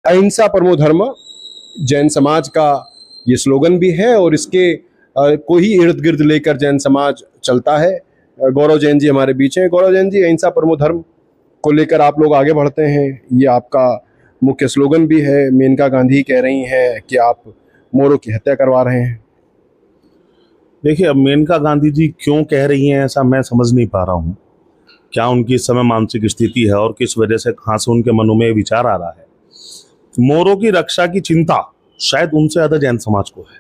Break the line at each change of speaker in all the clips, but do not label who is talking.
अहिंसा परमो धर्म जैन समाज का ये स्लोगन भी है और इसके को ही इर्द गिर्द लेकर जैन समाज चलता है। गौरव जैन जी हमारे बीच हैं। गौरव जैन जी, अहिंसा परमो धर्म को लेकर आप लोग आगे बढ़ते हैं, ये आपका मुख्य स्लोगन भी है। मेनका गांधी कह रही हैं कि आप मोरों की हत्या करवा रहे हैं।
देखिए, अब मेनका गांधी जी क्यों कह रही हैं ऐसा मैं समझ नहीं पा रहा हूँ। क्या उनकी इस समय मानसिक स्थिति है और किस वजह से कहाँ से उनके मनों में विचार आ रहा है। मोरों की रक्षा की चिंता शायद उनसे ज्यादा जैन समाज को है।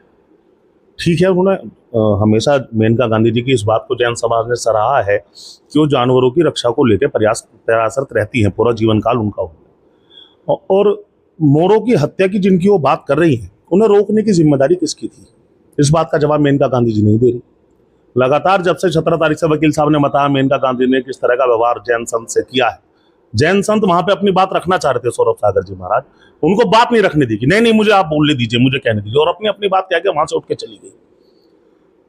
ठीक है, उन्होंने हमेशा मेनका गांधी जी की इस बात को जैन समाज ने सराहा है कि वो जानवरों की रक्षा को लेकर प्रयासरत रहती हैं, पूरा जीवन काल उनका हो। और मोरों की हत्या की जिनकी वो बात कर रही हैं, उन्हें रोकने की जिम्मेदारी किसकी थी? इस बात का जवाब मेनका गांधी जी नहीं दे रही। लगातार जब से 17 तारीख से वकील साहब ने बताया मेनका गांधी ने किस तरह का व्यवहार जैन संत से किया है। जैन संत वहां पे अपनी बात रखना चाह रहे थे, सौरभ सागर जी महाराज, उनको बात नहीं रखने दी कि नहीं मुझे आप बोलने दीजिए, मुझे कहने दीजिए, और अपनी अपनी बात कह के वहां से उठ के चली गई।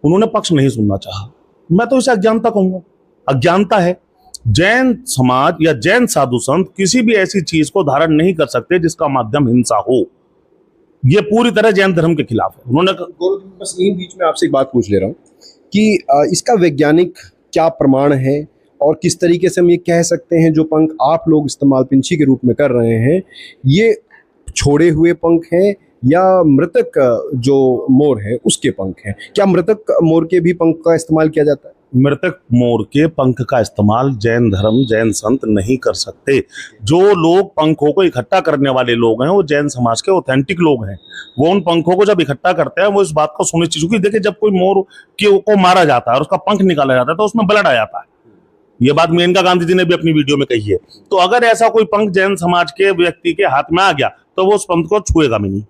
उन्होंने पक्ष नहीं सुनना चाहा। मैं तो इसे अज्ञानता कहूंगा। अज्ञानता है। जैन समाज या जैन साधु संत किसी भी ऐसी चीज को धारण नहीं कर सकते जिसका माध्यम हिंसा हो। ये पूरी तरह जैन धर्म के खिलाफ है। उन्होंने
बस इन बीच में आपसे एक बात पूछ ले रहा हूँ कि इसका वैज्ञानिक क्या प्रमाण है और किस तरीके से हम ये कह सकते हैं जो पंख आप लोग इस्तेमाल पिंची के रूप में कर रहे हैं, ये छोड़े हुए पंख हैं या मृतक जो मोर है उसके पंख हैं? क्या मृतक मोर के भी पंख का इस्तेमाल किया जाता है?
मृतक मोर के पंख का इस्तेमाल जैन धर्म, जैन संत नहीं कर सकते। जो लोग पंखों को इकट्ठा करने वाले लोग हैं वो जैन समाज के ऑथेंटिक लोग हैं। वो उन पंखों को जब इकट्ठा करते हैं वो इस बात को सुनिश्चित, क्योंकि देखिए जब कोई मोर को मारा जाता है और उसका पंख निकाला जाता है तो उसमें ब्लड आ जाता है। ये बात मेनका गांधी जी ने भी अपनी वीडियो में कही है। तो अगर ऐसा कोई पंख जैन समाज के व्यक्ति के हाथ में आ गया तो वो उस पंख को छुएगा भी नहीं,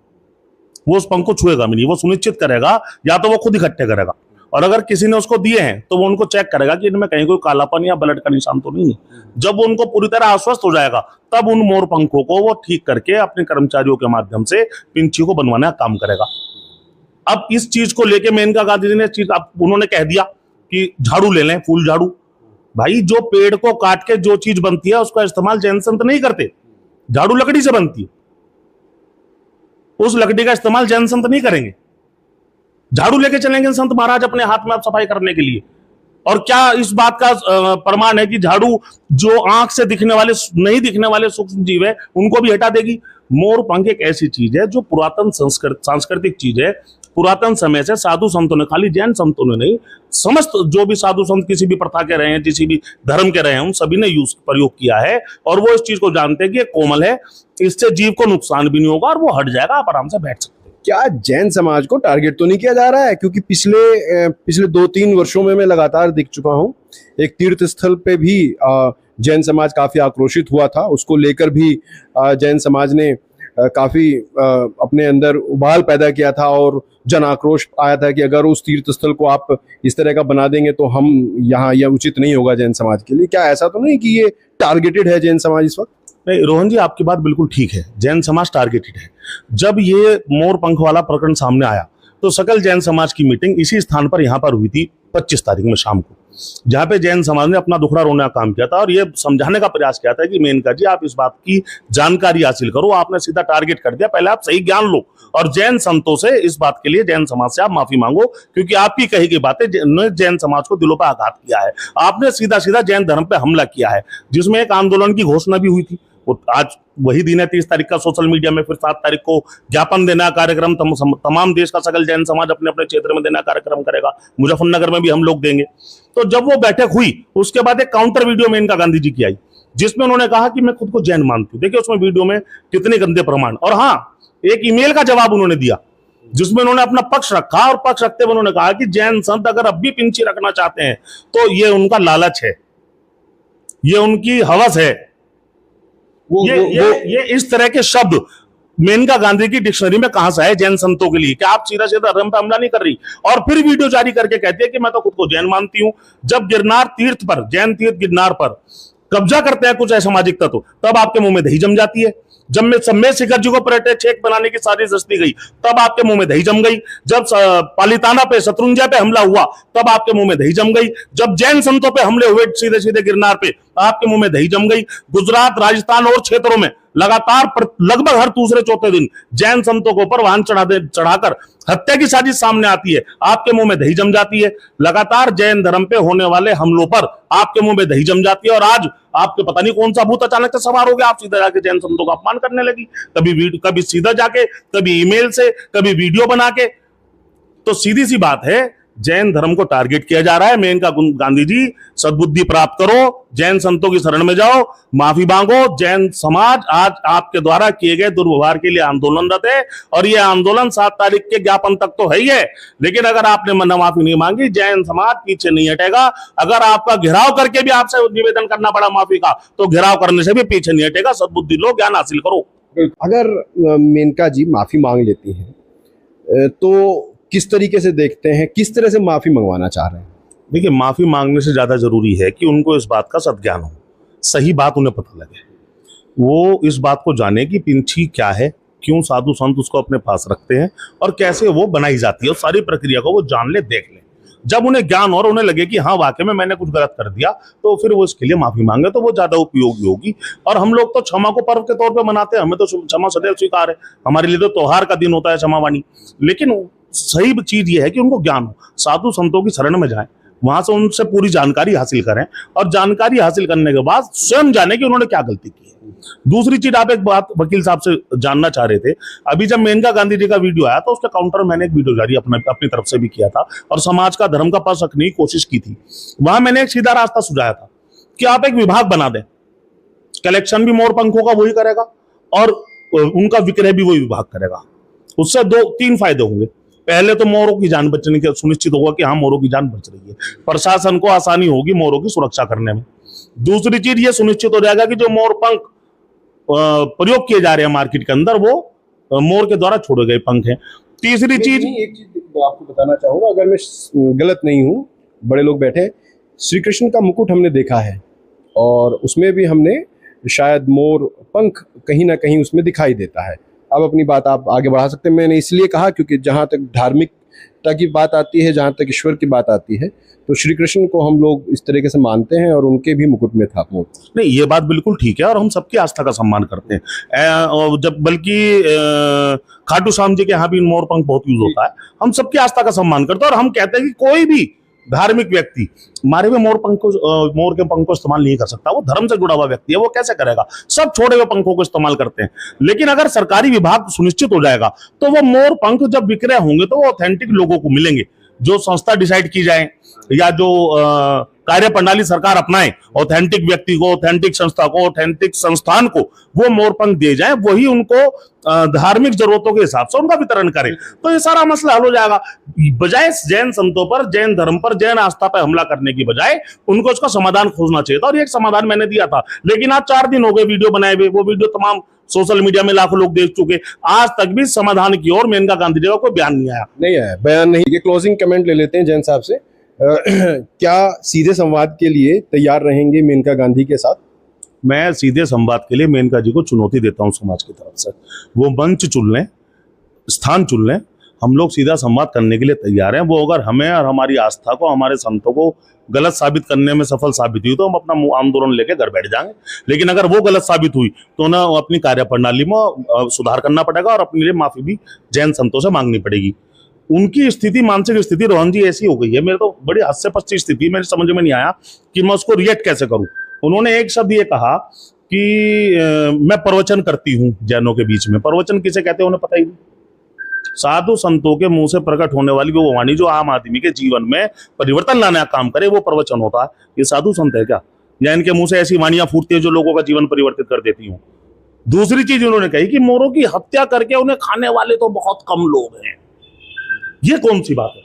वो उस पंख को छुएगा भी नहीं। वो सुनिश्चित करेगा या तो वो खुद इकट्ठे करेगा, और अगर किसी ने उसको दिए हैं तो वो उनको चेक करेगा कि इनमें कहीं कोई कालापन या ब्लड का निशान तो नहीं है। जब वो उनको पूरी तरह आश्वस्त हो जाएगा तब उन मोर पंखों को वो ठीक करके अपने कर्मचारियों के माध्यम से पिंची को बनवाने का काम करेगा। अब इस चीज को लेके मेनका गांधी जी ने उन्होंने कह दिया कि झाड़ू ले लें, फूल झाड़ू। भाई, जो पेड़ को काट के जो चीज बनती है उसका इस्तेमाल जैन संत नहीं करते। झाड़ू लकड़ी से बनती है, उस लकड़ी का इस्तेमाल जैन संत नहीं करेंगे। झाड़ू लेके चलेंगे संत महाराज अपने हाथ में आप सफाई करने के लिए। और क्या इस बात का प्रमाण है कि झाड़ू जो आंख से दिखने वाले नहीं दिखने वाले सूक्ष्म जीव है उनको भी हटा देगी? मोर पंख एक ऐसी चीज है जो पुरातन सांस्कृतिक चीज है। पुरातन समय से साधु संतों ने, खाली जैन संतों ने नहीं, समस्त जो भी साधु संत किसी भी प्रथा के रहे हैं, किसी भी धर्म के रहे हैं, उन सभी ने प्रयोग किया है। और वो इस चीज को जानते हैं कि ये कोमल है, इससे जीव को नुकसान भी नहीं होगा और वो हट जाएगा, आप आराम से बैठ सकते हैं।
क्या जैन समाज को टारगेट तो नहीं किया जा रहा है? क्योंकि पिछले 2-3 वर्षों में मैं लगातार दिख चुका हूं, एक तीर्थ स्थल पे भी जैन समाज काफी आक्रोशित हुआ था। उसको लेकर भी जैन समाज ने काफी अपने अंदर उबाल पैदा किया था और जन आक्रोश आया था कि अगर उस तीर्थ स्थल को आप इस तरह का बना देंगे तो हम यहाँ यह उचित नहीं होगा जैन समाज के लिए। क्या ऐसा तो नहीं कि ये टारगेटेड है जैन समाज इस वक्त?
नहीं रोहन जी, आपकी बात बिल्कुल ठीक है, जैन समाज टारगेटेड है। जब ये मोर पंख वाला प्रकरण सामने आया तो सकल जैन समाज की मीटिंग इसी स्थान पर यहाँ पर हुई थी 25 तारीख में शाम को, जहाँ पे जैन समाज ने अपना दुखड़ा रोने का काम किया था और ये समझाने का प्रयास किया था कि मेनका जी आप इस बात की जानकारी हासिल करो। आपने सीधा टारगेट कर दिया, पहले आप सही ज्ञान लो और जैन संतों से इस बात के लिए, जैन समाज से आप माफी मांगो, क्योंकि आपकी कही गई बातें ने जैन समाज को दिलों पर आघात किया है। आपने सीधा सीधा जैन धर्म पे हमला किया है, जिसमें एक आंदोलन की घोषणा भी हुई थी। आज वही दिन है 30 तारीख का, सोशल मीडिया में फिर 7 तारीख को ज्ञापन देना कार्यक्रम तमाम देश का सकल जैन समाज अपने अपने क्षेत्र में देना कार्यक्रम करेगा। मुजफ्फरनगर में भी हम लोग देंगे। तो जब वो बैठक हुई उसके बाद एक काउंटर वीडियो मेनका गांधी जी की आई, जिसमें उन्होंने कहा कि मैं खुद को जैन मानती हूँ। देखिए उसमें वीडियो में कितने गंदे प्रमाण, और हाँ, एक ईमेल का जवाब उन्होंने दिया जिसमें उन्होंने अपना पक्ष रखा और पक्ष रखते हुए उन्होंने कहा कि जैन संत अगर अब भी पिंची रखना चाहते हैं तो ये उनका लालच है, ये उनकी हवस है। ये इस तरह के शब्द मेनका गांधी की डिक्शनरी में कहां से है जैन संतों के लिए? क्या आप सीधा सीधा धर्म पे हमला नहीं कर रही? और फिर वीडियो जारी करके कहती है कि मैं तो खुद को जैन मानती हूं। जब गिरनार तीर्थ पर, जैन तीर्थ गिरनार पर कब्जा करते हैं कुछ असामाजिक तत्व, तब आपके मुंह में दही जम जाती है। जब मैं सम्मेद शिखर जी को पर्यटक बनाने की साजिश रचती गई तब आपके मुंह में दही जम गई। जब पालिताना पे, शत्रुंजय पे हमला हुआ तब आपके मुंह में दही जम गई। जब जैन संतों पे हमले हुए सीधे सीधे गिरनार पे, आपके मुंह में दही जम गई। गुजरात, राजस्थान और क्षेत्रों में लगातार लगभग हर दूसरे चौथे दिन जैन संतों के ऊपर वाहन चढ़ाकर हत्या की साजिश सामने आती है, आपके मुंह में दही जम जाती है। लगातार जैन धर्म पे होने वाले हमलों पर आपके मुंह में दही जम जाती है, और आज आपके पता नहीं कौन सा भूत अचानक से सवार हो गया, आप सीधा जाके जैन संतों का अपमान करने लगी, कभी सीधा जाके, कभी ईमेल से, कभी वीडियो बना के। तो सीधी सी बात है, जैन धर्म को टारगेट किया जा रहा है। मेनका गांधी जी, सद्बुद्धि प्राप्त करो, जैन संतों की शरण में जाओ, माफी मांगो। जैन समाज आज आपके द्वारा किए गए दुर्व्यवहार के लिए आंदोलनरत है, और यह आंदोलन 7 तारीख के ज्ञापन तक तो है ही है, लेकिन अगर आपने माफी नहीं मांगी, जैन समाज पीछे नहीं हटेगा। अगर आपका घेराव करके भी आपसे निवेदन करना पड़ा माफी का, तो घेराव करने से भी पीछे नहीं हटेगा। सद्बुद्धि लो, ज्ञान हासिल करो।
अगर मेनका जी माफी मांग लेती हैं तो किस तरीके से देखते हैं, किस तरह से माफी मंगवाना चाह रहे हैं?
देखिए, माफी मांगने से ज्यादा जरूरी है कि उनको इस बात का सद्ज्ञान हो, सही बात उन्हें पता लगे, वो इस बात को जाने कि पिंछी क्या है, क्यों साधु संत उसको अपने पास रखते हैं और कैसे वो बनाई जाती है, सारी प्रक्रिया को वो जान ले, देख ले। जब उन्हें ज्ञान और उन्हें लगे कि हाँ वाकई में मैंने कुछ गलत कर दिया, तो फिर वो इसके लिए माफी मांगे, तो वो ज्यादा उपयोगी होगी। और हम लोग तो क्षमा को पर्व के तौर पे मनाते हैं, हमें तो क्षमा सदैव स्वीकार है, हमारे लिए तो त्योहार का दिन होता है क्षमावाणी। लेकिन सही चीज ये है कि उनको ज्ञान हो, साधु संतों की शरण में जाएं, वहां से उनसे पूरी जानकारी हासिल करें, और जानकारी हासिल करने के बाद स्वयं जाने कि उन्होंने क्या गलती की है। दूसरी चीज, आप एक बात वकील साहब से जानना चाह रहे थे, अभी जब मेनका गांधी जी का वीडियो आया तो उसके काउंटर मैंने एक वीडियो जारी अपनी तरफ से भी किया था, और समाज का धर्म का पक्ष रखने की कोशिश की थी। वहां मैंने एक सीधा रास्ता सुझाया था कि आप एक विभाग बना दें, कलेक्शन भी मोर पंखों का वही करेगा और उनका विक्रय भी वही विभाग करेगा। उससे 2-3 फायदे होंगे। पहले तो मोरों की जान बचने के सुनिश्चित होगा कि हाँ मोरों की जान बच रही है, प्रशासन को आसानी होगी मोरों की सुरक्षा करने में। दूसरी चीज ये सुनिश्चित हो जाएगा कि जो मोर पंख प्रयोग किए जा रहे हैं मार्केट के अंदर, वो मोर के द्वारा छोड़े गए पंख हैं। तीसरी चीज,
एक चीज मैं आपको बताना चाहूंगा, अगर मैं गलत नहीं हूं, बड़े लोग बैठे, श्री कृष्ण का मुकुट हमने देखा है, और उसमें भी हमने शायद मोर पंख कहीं ना कहीं उसमें दिखाई देता है। अब अपनी बात आप आगे बढ़ा सकते हैं। मैंने इसलिए कहा क्योंकि जहाँ तक धार्मिकता की बात आती है, जहाँ तक ईश्वर की बात आती है, तो श्री कृष्ण को हम लोग इस तरीके से मानते हैं, और उनके भी मुकुट में था मोर।
नहीं, ये बात बिल्कुल ठीक है, और हम सबकी आस्था का सम्मान करते हैं। और जब बल्कि खाटू श्याम जी के यहाँ भी मोर पंख बहुत यूज होता है, हम सबकी आस्था का सम्मान करते हैं, और हम कहते हैं कि कोई भी धार्मिक व्यक्ति मारे हुए मोर के पंख को इस्तेमाल नहीं कर सकता। वो धर्म से जुड़ा हुआ व्यक्ति है, वो कैसे करेगा? सब छोड़े हुए पंखों को इस्तेमाल करते हैं। लेकिन अगर सरकारी विभाग सुनिश्चित हो जाएगा, तो वो मोर पंख जब विक्रय होंगे तो वो ऑथेंटिक लोगों को मिलेंगे। जो संस्था डिसाइड की जाए, या जो कार्य प्रणाली सरकार अपनाए, ऑथेंटिक व्यक्ति को, ऑथेंटिक संस्था को, ऑथेंटिक संस्थान को वो मोर पंख दिए जाए, वही उनको धार्मिक जरूरतों के हिसाब से उनका वितरण करें, तो ये सारा मसला हल हो जाएगा। बजाय जैन संतों पर, जैन धर्म पर, जैन आस्था पर हमला करने की बजाय उनको इसका समाधान खोजना चाहिए था, और एक समाधान मैंने दिया था। लेकिन आज 4 दिन हो गए वीडियो बनाए हुए, वो वीडियो तमाम सोशल मीडिया में लाखों लोग देख चुके, आज तक भी समाधान की ओर मेनका गांधी जी का कोई बयान नहीं आया।
बयान नहीं। ये क्लोजिंग कमेंट ले लेते हैं जैन साहब से। क्या सीधे संवाद के लिए तैयार रहेंगे मेनका गांधी के साथ?
मैं सीधे संवाद के लिए मेनका जी को चुनौती देता हूं समाज की तरफ से। वो मंच चुन लें, स्थान चुन लें, हम लोग सीधा संवाद करने के लिए तैयार हैं। वो अगर हमें और हमारी आस्था को, हमारे संतों को गलत साबित करने में सफल साबित हुई, तो हम अपना आंदोलन लेके घर बैठ जाएंगे। लेकिन अगर वो गलत साबित हुई, तो ना अपनी कार्य प्रणाली में सुधार करना पड़ेगा, और अपने लिए माफी भी जैन संतों से मांगनी पड़ेगी। उनकी स्थिति, मानसिक स्थिति रोहन जी ऐसी हो गई है, मेरे तो बड़ी हास्यपस्ती स्थिति, मेरे समझ में नहीं आया कि मैं उसको रिएक्ट कैसे करूं। उन्होंने एक शब्द ये कहा कि मैं प्रवचन करती हूं जैनों के बीच में। प्रवचन किसे कहते हैं उन्हें पता ही नहीं। साधु संतों के मुंह से प्रकट होने वाली वो वाणी जो आम आदमी के जीवन में परिवर्तन लाने का काम करे, वो प्रवचन होता है। ये साधु संत है क्या? या इनके मुंह से ऐसी वाणियां फूटती है जो लोगों का जीवन परिवर्तित कर देती हूं? दूसरी चीज उन्होंने कही कि मोरों की हत्या करके उन्हें खाने वाले तो बहुत कम लोग हैं। ये कौन सी बात है?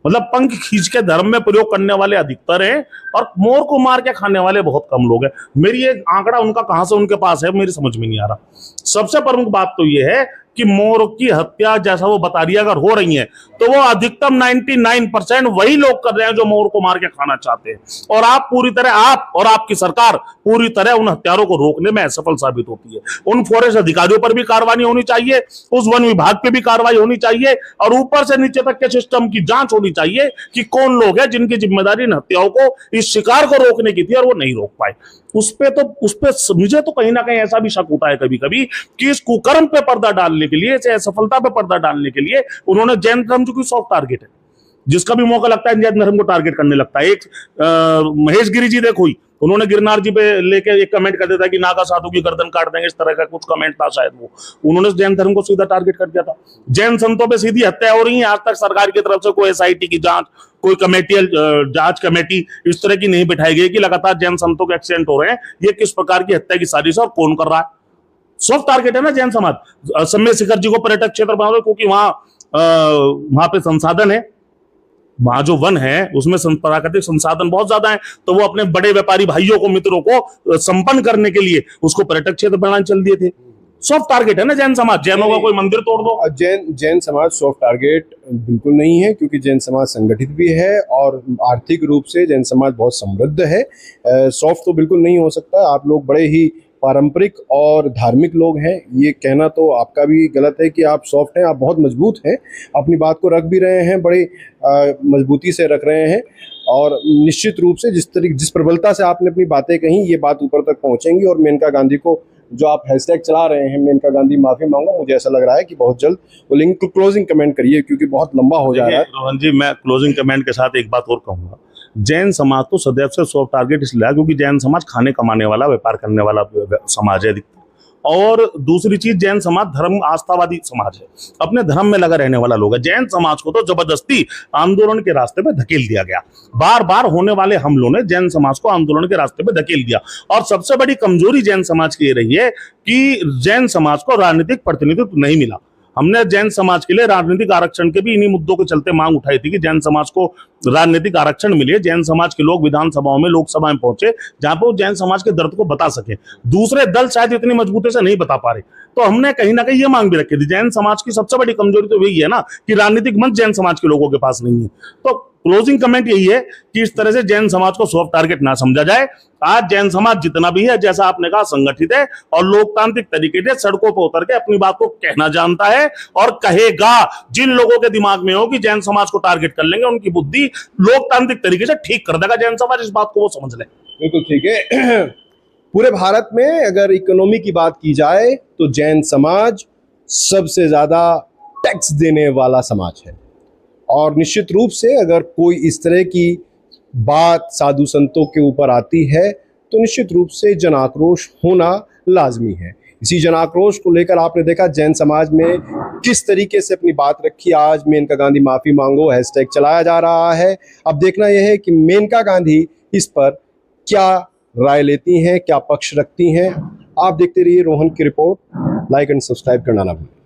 मतलब पंख खींच के धर्म में प्रयोग करने वाले अधिकतर हैं, और मोर को मार के खाने वाले बहुत कम लोग हैं। मेरी एक आंकड़ा उनका कहां से उनके पास है, मेरी समझ में नहीं आ रहा। सबसे प्रमुख बात तो ये है कि मोर की हत्या जैसा वो बता रही है अगर हो रही है, तो वो अधिकतम 99% वही लोग कर रहे हैं जो मोर को मार के खाना चाहते हैं। और आप पूरी तरह, आप और आपकी सरकार पूरी तरह उन हत्यारों को रोकने में असफल साबित होती है। उन फॉरेस्ट अधिकारियों पर भी कार्रवाई होनी चाहिए, उस वन विभाग पे भी कार्रवाई होनी चाहिए, और ऊपर से नीचे तक के सिस्टम की जांच होनी चाहिए कि कौन लोग हैं जिनकी जिम्मेदारी इन हत्याओं को, इस शिकार को रोकने की थी और वो नहीं रोक पाए। उस पे मुझे तो कहीं ना कहीं ऐसा भी शक होता है कभी कभी कि इस कुकर्म पे पर्दा डालने के लिए, इस असफलता पे पर्दा डालने के लिए उन्होंने जैन धर्म जो कि सॉफ्ट टारगेट है, जिसका भी मौका लगता है जैन धर्म को टारगेट करने लगता है। एक महेश गिरी जी देखो ही, उन्होंने गिरनार जी पे लेके एक कमेंट कर दिया था कि नागा साधु की गर्दन काट देंगे, इस तरह का कुछ कमेंट था शायद, वो उन्होंने जैन धर्म को सीधा टारगेट कर दिया था। जैन संतों पे सीधी हत्या हो रही है, आज तक सरकार की तरफ से कोई एसआईटी की जांच, कोई कमेटी, जांच कमेटी इस तरह की नहीं बिठाई गई कि लगातार जैन संतों के एक्सीडेंट हो रहे हैं, ये किस प्रकार की हत्या की साजिश है और कौन कर रहा है। सॉफ्ट टारगेट है ना जैन समाज। सम्मेद शिखर जी को पर्यटक क्षेत्र बना दो, क्योंकि वहां पे संसाधन है, वहां जो वन है उसमें प्राकृतिक संसाधन बहुत ज्यादा है, तो वो अपने बड़े व्यापारी भाइयों को, मित्रों को संपन्न करने के लिए उसको पर्यटक क्षेत्र बनाने चल दिए थे। सॉफ्ट टारगेट है ना जैन समाज। जैनों का कोई मंदिर तोड़ दो।
जैन समाज सॉफ्ट टारगेट बिल्कुल नहीं है, क्योंकि जैन समाज संगठित भी है और आर्थिक रूप से जैन समाज बहुत समृद्ध है। सॉफ्ट तो बिल्कुल नहीं हो सकता। आप लोग बड़े ही पारंपरिक और धार्मिक लोग हैं, ये कहना तो आपका भी गलत है कि आप सॉफ्ट हैं। आप बहुत मजबूत हैं, अपनी बात को रख भी रहे हैं, बड़ी मजबूती से रख रहे हैं, और निश्चित रूप से जिस प्रबलता से आपने अपनी बातें कही, ये बात ऊपर तक पहुंचेंगी। और मेनका गांधी को जो आप हैशटैग चला रहे हैं, मेनका गांधी माफी मांगो, मुझे ऐसा लग रहा है कि बहुत जल्द वो लिंक क्लोजिंग कमेंट करिए, क्योंकि बहुत लंबा हो जा रहा है।
रोहन जी, मैं क्लोजिंग कमेंट के साथ एक बात और कहूंगा। जैन समाज तो सदैव से सॉफ्ट टारगेट इसलिए है क्योंकि जैन समाज खाने कमाने वाला, व्यापार करने वाला समाज है। और दूसरी चीज, जैन समाज धर्म आस्थावादी समाज है, अपने धर्म में लगा रहने वाला लोग है। जैन समाज को तो जबरदस्ती आंदोलन के रास्ते पे धकेल दिया गया। बार बार होने वाले हमलों ने जैन समाज को आंदोलन के रास्ते पे धकेल दिया। और सबसे बड़ी कमजोरी जैन समाज की ये रही है कि जैन समाज को राजनीतिक प्रतिनिधित्व नहीं मिला। हमने जैन समाज के लिए राजनीतिक आरक्षण के भी इन्हीं मुद्दों के चलते मांग उठाई थी कि जैन समाज को राजनीतिक आरक्षण मिले, जैन समाज के लोग विधानसभाओं में, लोकसभा में पहुंचे, जहां पर वो जैन समाज के दर्द को बता सके। दूसरे दल शायद इतनी मजबूती से नहीं बता पा रहे, तो हमने कहीं ना कहीं ये मांग भी रखी थी। जैन समाज की सबसे बड़ी कमजोरी तो यही है ना कि राजनीतिक मंच जैन समाज के लोगों के पास नहीं है। तो क्लोजिंग कमेंट यही है कि इस तरह से जैन समाज को सॉफ्ट टारगेट ना समझा जाए। आज जैन समाज जितना भी है, जैसा आपने कहा, संगठित है और लोकतांत्रिक तरीके से सड़कों पर उतर के अपनी बात को कहना जानता है और कहेगा। जिन लोगों के दिमाग में हो कि जैन समाज को टारगेट कर लेंगे, उनकी बुद्धि लोकतांत्रिक तरीके से ठीक कर देगा जैन समाज। इस बात को वो समझ ले।
बिल्कुल ठीक है। पूरे भारत में अगर इकोनॉमी की बात की जाए तो जैन समाज सबसे ज्यादा टैक्स देने वाला समाज है, और निश्चित रूप से अगर कोई इस तरह की बात साधु संतों के ऊपर आती है तो निश्चित रूप से जन आक्रोश होना लाजमी है। इसी जन आक्रोश को लेकर आपने देखा जैन समाज में किस तरीके से अपनी बात रखी। आज मेनका गांधी माफी मांगो हैशटैग चलाया जा रहा है। अब देखना यह है कि मेनका गांधी इस पर क्या राय लेती हैं, क्या पक्ष रखती हैं। आप देखते रहिए रोहन की रिपोर्ट। लाइक एंड सब्सक्राइब करना ना भूलें।